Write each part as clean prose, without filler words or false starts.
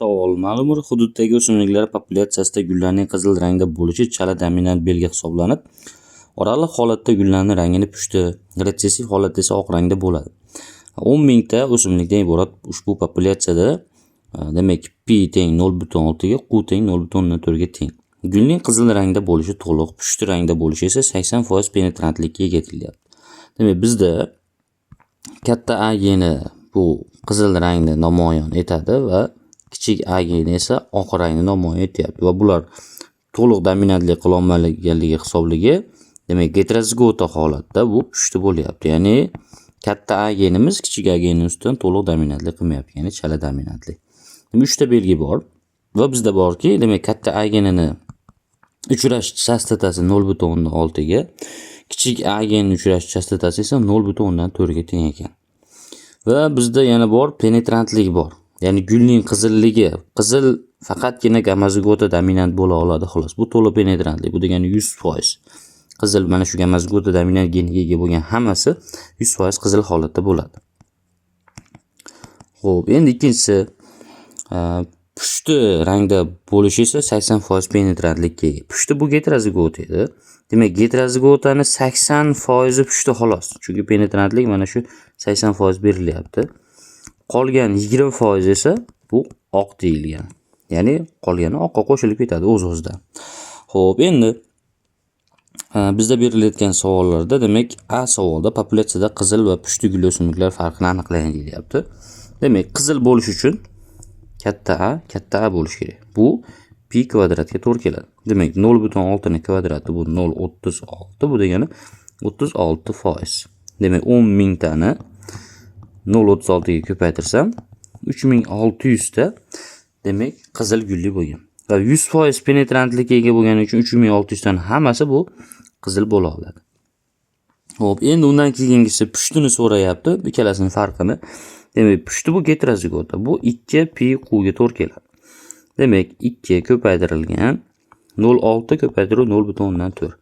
Savol: ma'lum bir hududdagi o'simliklar populyatsiyasida gullarning qizil rangda bo'lishi chala dominant belgi hisoblanib, oraliq holatda gullarning rangini pushti, retsessiv holatda esa oq rangda bo'ladi. 10 mingta o'simlikdan iborat ushbu populyatsiyada demak P teng 0.6 ga Q teng 0.4 ga teng. Gulning qizil rangda bo'lishi to'liq, pushti rangda bo'lishi esa 80% penetrantlikka ega etilyapti. Demak bizda katta A geni bu qizil rangni namoyon etadi va kichik A geni esa oq rangni namoyon etyapti va bular to'liq dominantlik qila olmaganligi hisobligi demak heterozigota holatda bu pushti bo'lyapti. Ya'ni katta A genimiz kichik A geni ustidan to'liq dominantlik qilmayapti, ya'ni chala dominantlik. 3 ta belgi bor va bizda borki, demak katta A genini uchrash chastotasi 0.6 ga, kichik A geni uchrash chastotasi esa 0.4 ga teng ekan. Va bizda yana bor penetrantlik bor. Ya'ni gulning qizilligi, qizil faqatgina gamazigota dominant bo'la oladi xolos. Bu to'liq penetrantlik. Bu degani 100%. Qizil mana shu gamazigota dominant geniga ega bo'lgan hammasi 100% qizil holatda bo'ladi. Xo'p, endi ikkinchisi pushti rangda bo'lishi esa 80% penetrantlikka ega. Pushti bu heterozigota edi. Demak, heterozigotani 80% pushti xolos. Chunki penetrantlik mana shu 80% berilyapti. Qolgan 20% esa bu oq deyilgan. Ya'ni qolgani oqqa qo'shilib ketadi o'z-o'zidan. Xo'p, endi bizda berilayotgan savollarda demak A savolda populyatsiyada qizil va pushti gul o'simliklar farqini aniqlang deyilyapti. Demak, qizil bo'lish uchun katta A bo'lish kerak. Bu pi kvadratga to'g'ri keladi. Demak, 0.6 ning kvadrati bu 0.36, bu degani 36%. Demak, 10 mingtani 0.36 ga ko'paytirsam 3600 ta demak qizil gulli bo'lgan. Va 100% penetrantlikka ega bo'lgani uchun 3600 taning hammasi bu qizil bo'la oladi. Xo'p, endi undan keyingisi pushtini so'rayapti, ikkalasining farqini. Demak, pushti bu heterozigota. Bu 2 pi q ga to'g'ri keladi. Demak, 2 ko'paytirilgan 0.6 ko'paytiruv 0.4.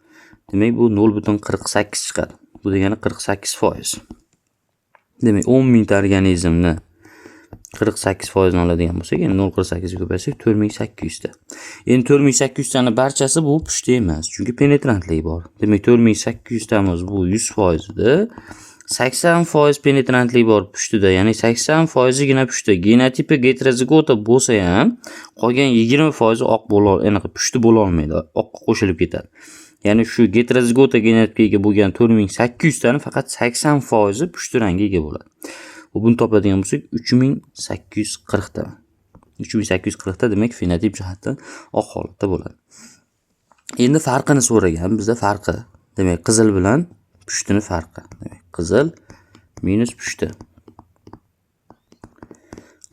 Demak, bu 0.48 chiqadi. Bu degani 48%. Demak, 10 mingta organizmni 48% ni oladigan bo'lsak, endi 0.48 ga ko'paytirsak 4800 ta. Endi 4800 taning barchasi bu pushti emas, chunki penetrantlik bor. Demak, 4800 tamiz bu 100% edi. 80% penetrantlik bor pushtida, ya'ni 80% gina pushti. Genotipi heterozigota bo'lsa ham, qolgan 20% oq bo'la, anaqa pushti bo'la olmaydi, oqqa qo'shilib ketadi. Ya'ni shu heterozigota genotipiga ega bo'lgan 4800 tani faqat 80% pushti rangga ega bo'ladi. Buni topadigan bo'lsak 3840 ta. 3840 ta demak fenotip jihatdan oq holatda bo'ladi. Endi farqini so'ragan, bizda farqi. Demak, qizil bilan pushtini farqi. Demak, qizil minus pushti.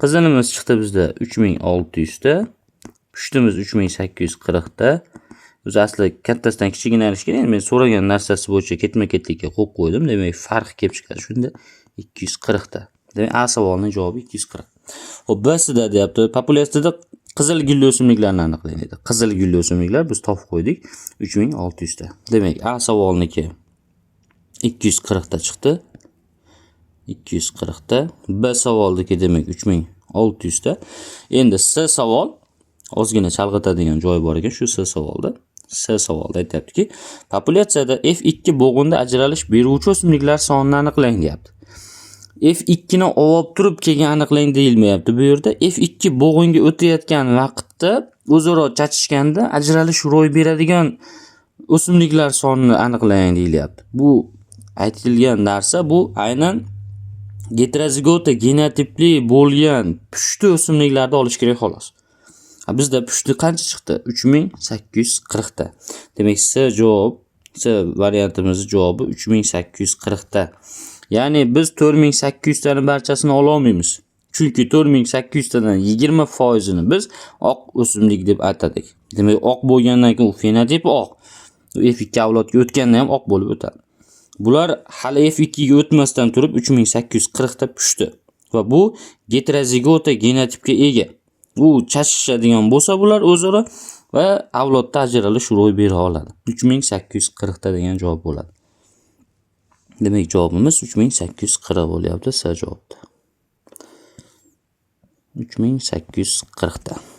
Qizilimiz chiqdi bizda 3600 ta, pushtimiz 3840 ta. O'zi asli kattasidan kichigini olish kerak. Men so'ragan narsasi bo'yicha ketma-ketlikka qo'yib qo'ydim. Demak, farq kelib chiqadi. Shunda 240 ta. Demak, A savolining javobi 240. Xo'p, B-sida deyapti, populyatsiyada qizil gulli o'simliklarni aniqlang dedi. Qizil gulli o'simliklar biz topib qo'ydik 3600 ta. Demak, A savoliniki 240 ta chiqdi. 240 ta. B savolniki demak 3600 ta. Endi C savol ozgina chalg'itadigan joyi bor ekan shu C savolda. C savolda aytayaptiki, populyatsiyada F2 bo'g'inda ajralish beruvchi o'simliklar sonini aniqlang deyapti. F2 ni olib turib kelgan aniqlang deyilmayapti. Bu yerda F2 bo'g'inga o'tayotgan vaqtda o'zaro chachishganda ajralish ro'y beradigan o'simliklar sonini aniqlang deyilyapti. Bu aytilgan narsa bu aynan heterozigota genotipli bo'lgan pushti o'simliklarda olish kerak xolos. Bizda pushti qancha chiqdi? 3840 ta. Demak, C variantimizning javobi 3840 ta. Ya'ni biz 4800 taning barchasini ola olmaymiz. Chunki 4800 tadan 20% ni biz oq o'simlik deb atadik. Demak, oq bo'lgandan keyin u fenotipi oq. F2 avlodga o'tganda ham oq bo'lib o'tadi. Bular hali F2 ga o'tmasdan turib 3840 ta pushti va bu heterozigota genotipga ega. Bu chashishadigan bo'lsa bular o'zaro va avlodda ajralish ro'y bera oladi. 3840 ta degan javob bo'ladi. Demak, javobimiz 3840 bo'lyapti C javobda. 3840 ta.